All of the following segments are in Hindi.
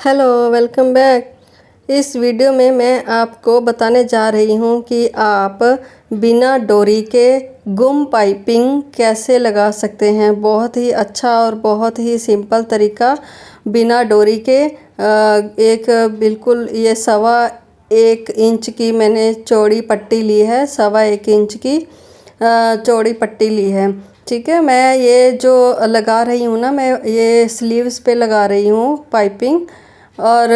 Hello, welcome back. इस वीडियो में मैं आपको बताने जा रही हूँ कि आप बिना डोरी के गुम पाइपिंग कैसे लगा सकते हैं। बहुत ही अच्छा और बहुत ही सिंपल तरीका बिना डोरी के एक बिल्कुल ये 1.25 इंच की मैंने चौड़ी पट्टी ली है। 1.25 इंच की चौड़ी पट्टी ली है। ठीक है, मैं ये जो लगा रही हूँ ना, मैं ये स्लीव्स पे लगा रही हूँ पाइपिंग। और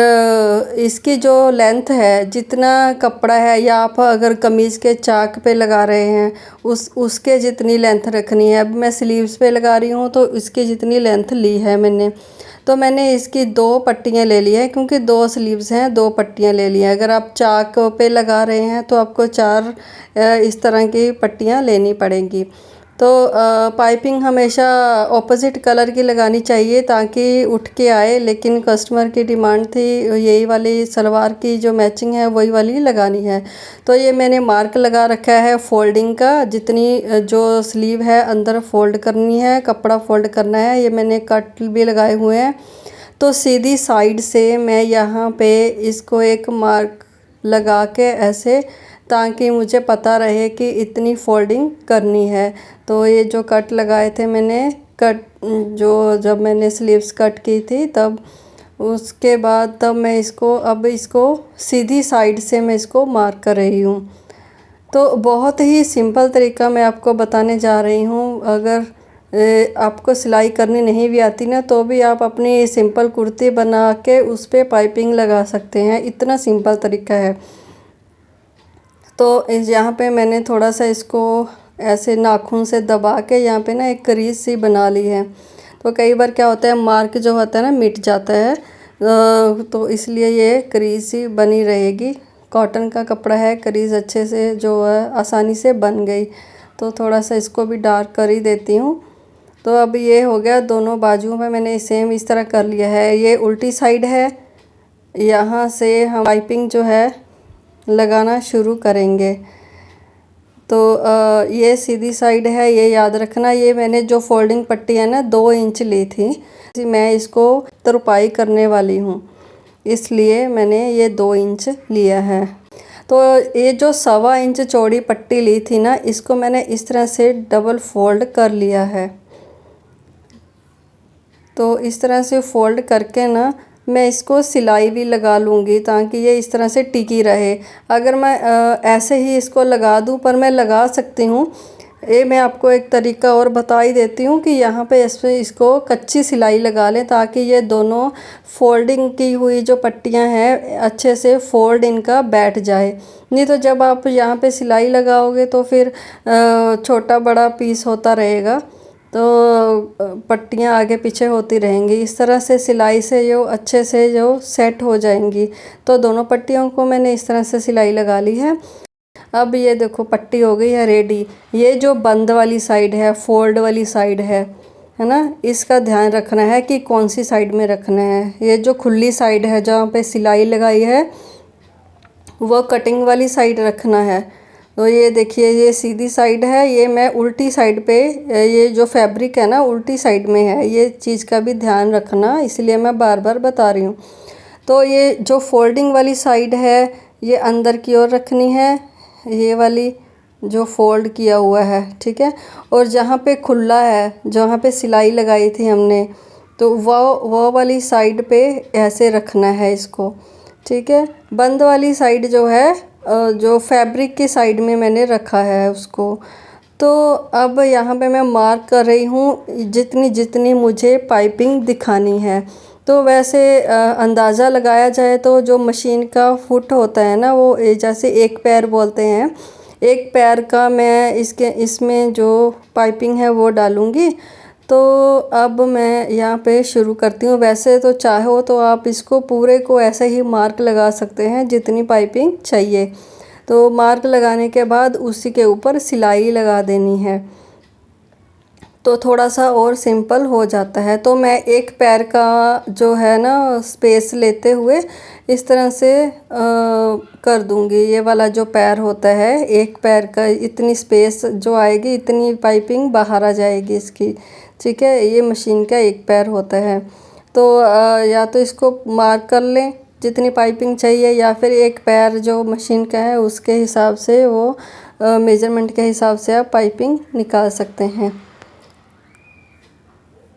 इसकी जो लेंथ है, जितना कपड़ा है, या आप अगर कमीज़ के चाक पे लगा रहे हैं उसके जितनी लेंथ रखनी है। अब मैं स्लीव्स पे लगा रही हूँ तो इसकी जितनी लेंथ ली है मैंने, तो मैंने इसकी 2 पट्टियाँ ले ली है, क्योंकि 2 स्लीव्स हैं, 2 पट्टियाँ ले ली हैं। अगर आप चाक पे लगा रहे हैं तो आपको 4 इस तरह की पट्टियाँ लेनी पड़ेंगी। तो पाइपिंग हमेशा ऑपोजिट कलर की लगानी चाहिए ताकि उठ के आए, लेकिन कस्टमर की डिमांड थी यही वाली सलवार की जो मैचिंग है वही वाली लगानी है। तो ये मैंने मार्क लगा रखा है फोल्डिंग का, जितनी जो स्लीव है अंदर फोल्ड करनी है, कपड़ा फोल्ड करना है। ये मैंने कट भी लगाए हुए हैं। तो सीधी साइड से मैं यहाँ पे इसको एक मार्क लगा के ऐसे, ताकि मुझे पता रहे कि इतनी फोल्डिंग करनी है। तो ये जो कट लगाए थे मैंने, कट जो जब मैंने स्लीव्स कट की थी तब, उसके बाद तब मैं इसको सीधी साइड से मैं इसको मार्क कर रही हूँ। तो बहुत ही सिंपल तरीका मैं आपको बताने जा रही हूँ। अगर आपको सिलाई करनी नहीं भी आती ना, तो भी आप अपनी सिंपल कुर्ती बना के उस पर पाइपिंग लगा सकते हैं। इतना सिंपल तरीका है। तो इस यहाँ पे मैंने थोड़ा सा इसको ऐसे नाखून से दबा के यहाँ पे ना एक क्रीज सी बना ली है। तो कई बार क्या होता है, मार्क जो होता है ना मिट जाता है, तो इसलिए ये क्रीज सी बनी रहेगी। कॉटन का कपड़ा है, क्रीज अच्छे से जो है आसानी से बन गई। तो थोड़ा सा इसको भी डार्क कर ही देती हूँ। तो अब ये हो गया, दोनों बाजुओं में मैंने सेम इस तरह कर लिया है। ये उल्टी साइड है, यहाँ से हम पाइपिंग जो है लगाना शुरू करेंगे। तो ये सीधी साइड है, ये याद रखना। ये मैंने जो फोल्डिंग पट्टी है ना 2 इंच ली थी, मैं इसको तुरपाई करने वाली हूँ, इसलिए मैंने ये 2 इंच लिया है। तो ये जो 1.25 इंच चौड़ी पट्टी ली थी ना, इसको मैंने इस तरह से डबल फोल्ड कर लिया है। तो इस तरह से फोल्ड करके ना मैं इसको सिलाई भी लगा लूँगी, ताकि ये इस तरह से टिकी रहे। अगर मैं ऐसे ही इसको लगा दूँ, पर मैं लगा सकती हूँ। ये मैं आपको एक तरीका और बता ही देती हूँ कि यहाँ पे इसको कच्ची सिलाई लगा लें, ताकि ये दोनों फोल्डिंग की हुई जो पट्टियाँ हैं अच्छे से फोल्ड इनका बैठ जाए। नहीं तो जब आप यहाँ पे सिलाई लगाओगे तो फिर छोटा बड़ा पीस होता रहेगा, तो पट्टियाँ आगे पीछे होती रहेंगी। इस तरह से सिलाई से जो अच्छे से जो सेट हो जाएंगी। तो दोनों पट्टियों को मैंने इस तरह से सिलाई लगा ली है। अब ये देखो पट्टी हो गई है रेडी। ये जो बंद वाली साइड है, फोल्ड वाली साइड है ना, इसका ध्यान रखना है कि कौन सी साइड में रखना है। ये जो खुली साइड है जहाँ पे सिलाई लगाई है, वो कटिंग वाली साइड रखना है। तो ये देखिए, ये सीधी साइड है, ये मैं उल्टी साइड पे, ये जो फैब्रिक है ना उल्टी साइड में है। ये चीज़ का भी ध्यान रखना, इसलिए मैं बार बार बता रही हूँ। तो ये जो फोल्डिंग वाली साइड है, ये अंदर की ओर रखनी है, ये वाली जो फोल्ड किया हुआ है। ठीक है, और जहाँ पे खुला है, जहाँ पे सिलाई लगाई थी हमने, तो वो वाली साइड पे ऐसे रखना है इसको। ठीक है, बंद वाली साइड जो है, जो फैब्रिक की साइड में मैंने रखा है उसको। तो अब यहाँ पे मैं मार्क कर रही हूँ जितनी जितनी मुझे पाइपिंग दिखानी है। तो वैसे अंदाज़ा लगाया जाए तो जो मशीन का फुट होता है ना, वो जैसे 1 पैर बोलते हैं, 1 पैर का मैं इसमें जो पाइपिंग है वो डालूँगी। तो अब मैं यहाँ पे शुरू करती हूँ। वैसे तो चाहो तो आप इसको पूरे को ऐसे ही मार्क लगा सकते हैं जितनी पाइपिंग चाहिए। तो मार्क लगाने के बाद उसी के ऊपर सिलाई लगा देनी है, तो थोड़ा सा और सिंपल हो जाता है। तो मैं 1 पैर का जो है ना स्पेस लेते हुए इस तरह से कर दूंगी। ये वाला जो पैर होता है, 1 पैर का इतनी स्पेस जो आएगी, इतनी पाइपिंग बाहर आ जाएगी इसकी। ठीक है, ये मशीन का 1 पैर होता है। तो या तो इसको मार्क कर लें जितनी पाइपिंग चाहिए, या फिर एक पैर जो मशीन का है उसके हिसाब से वो मेजरमेंट के हिसाब से आप पाइपिंग निकाल सकते हैं।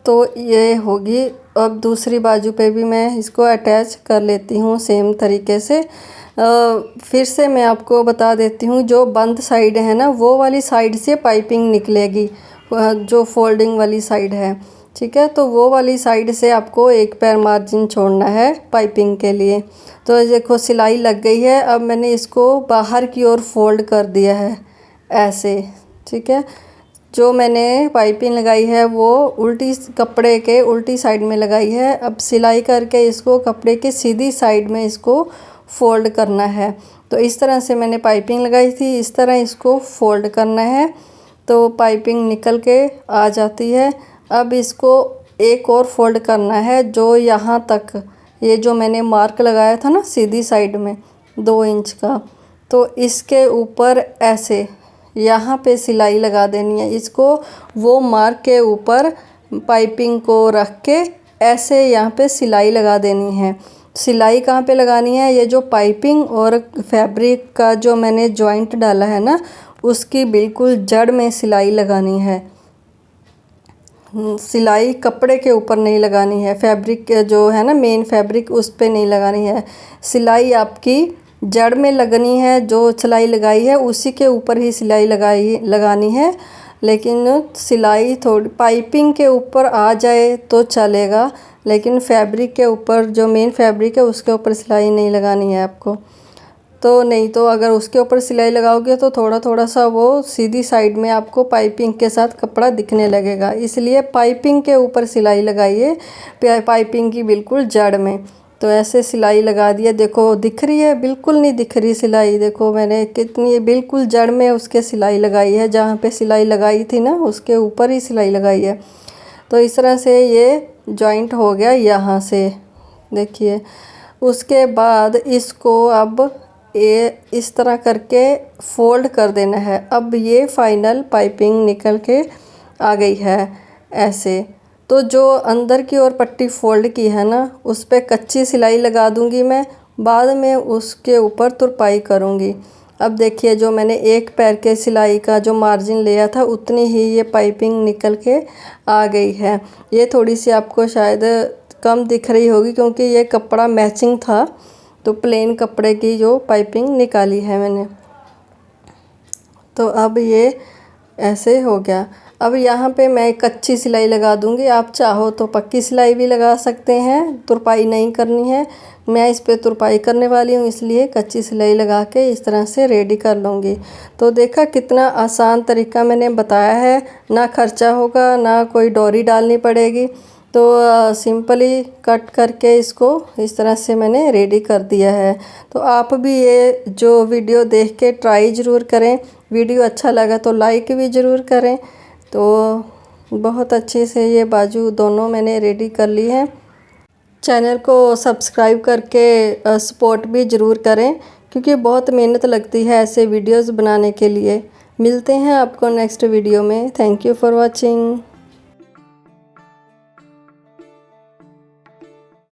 तो ये होगी। अब दूसरी बाजू पे भी मैं इसको अटैच कर लेती हूँ सेम तरीके से। फिर से मैं आपको बता देती हूँ, जो बंद साइड है ना वो वाली साइड से पाइपिंग निकलेगी, जो फोल्डिंग वाली साइड है, ठीक है। तो वो वाली साइड से आपको एक पैर मार्जिन छोड़ना है पाइपिंग के लिए। तो देखो सिलाई लग गई है। अब मैंने इसको बाहर की ओर फोल्ड कर दिया है ऐसे, ठीक है। जो मैंने पाइपिंग लगाई है वो उल्टी कपड़े के उल्टी साइड में लगाई है। अब सिलाई करके इसको कपड़े के सीधी साइड में इसको फ़ोल्ड करना है। तो इस तरह से मैंने पाइपिंग लगाई थी, इस तरह इसको फ़ोल्ड करना है तो पाइपिंग निकल के आ जाती है। अब इसको एक और फोल्ड करना है, जो यहाँ तक, ये जो मैंने मार्क लगाया था ना सीधी साइड में 2 इंच का, तो इसके ऊपर ऐसे यहाँ पे सिलाई लगा देनी है। इसको वो मार्क के ऊपर पाइपिंग को रख के ऐसे यहाँ पे सिलाई लगा देनी है। सिलाई कहाँ पे लगानी है? ये जो पाइपिंग और फैब्रिक का जो मैंने जॉइंट डाला है ना, उसकी बिल्कुल जड़ में सिलाई लगानी है। सिलाई कपड़े के ऊपर नहीं लगानी है, फैब्रिक जो है ना मेन फैब्रिक उस पे नहीं लगानी है। सिलाई आपकी जड़ में लगनी है, जो सिलाई लगाई है उसी के ऊपर ही सिलाई लगानी है। लेकिन सिलाई थोड़ी पाइपिंग के ऊपर आ जाए तो चलेगा, लेकिन फैब्रिक के ऊपर जो मेन फैब्रिक है उसके ऊपर सिलाई नहीं लगानी है आपको। तो नहीं तो अगर उसके ऊपर सिलाई लगाओगे तो थोड़ा थोड़ा सा वो सीधी साइड में आपको पाइपिंग के साथ कपड़ा दिखने लगेगा। इसलिए पाइपिंग के ऊपर सिलाई लगाइए, पाइपिंग की बिल्कुल जड़ में। तो ऐसे सिलाई लगा दिया, देखो दिख रही है? बिल्कुल नहीं दिख रही सिलाई। देखो मैंने कितनी बिल्कुल जड़ में उसके सिलाई लगाई है, जहाँ पे सिलाई लगाई थी ना उसके ऊपर ही सिलाई लगाई है। तो इस तरह से ये जॉइंट हो गया यहाँ से, देखिए। उसके बाद इसको अब ये इस तरह करके फ़ोल्ड कर देना है। अब ये फाइनल पाइपिंग निकल के आ गई है ऐसे। तो जो अंदर की ओर पट्टी फ़ोल्ड की है ना, उस पर कच्ची सिलाई लगा दूंगी मैं, बाद में उसके ऊपर तुरपाई करूंगी। अब देखिए जो मैंने एक पैर के सिलाई का जो मार्जिन लिया था उतनी ही ये पाइपिंग निकल के आ गई है। ये थोड़ी सी आपको शायद कम दिख रही होगी क्योंकि ये कपड़ा मैचिंग था, तो प्लेन कपड़े की जो पाइपिंग निकाली है मैंने। तो अब ये ऐसे हो गया। अब यहाँ पे मैं कच्ची सिलाई लगा दूँगी, आप चाहो तो पक्की सिलाई भी लगा सकते हैं, तुरपाई नहीं करनी है। मैं इस पे तुरपाई करने वाली हूँ, इसलिए कच्ची सिलाई लगा के इस तरह से रेडी कर लूँगी। तो देखा कितना आसान तरीका मैंने बताया है, ना खर्चा होगा ना कोई डोरी डालनी पड़ेगी। तो सिंपली कट करके इसको इस तरह से मैंने रेडी कर दिया है। तो आप भी ये जो वीडियो देख के ट्राई ज़रूर करें। वीडियो अच्छा लगा तो लाइक भी ज़रूर करें। तो बहुत अच्छे से ये बाजू दोनों मैंने रेडी कर ली है। चैनल को सब्सक्राइब करके सपोर्ट भी ज़रूर करें, क्योंकि बहुत मेहनत लगती है ऐसे वीडियोस बनाने के लिए। मिलते हैं आपको नेक्स्ट वीडियो में। Thank you for watching.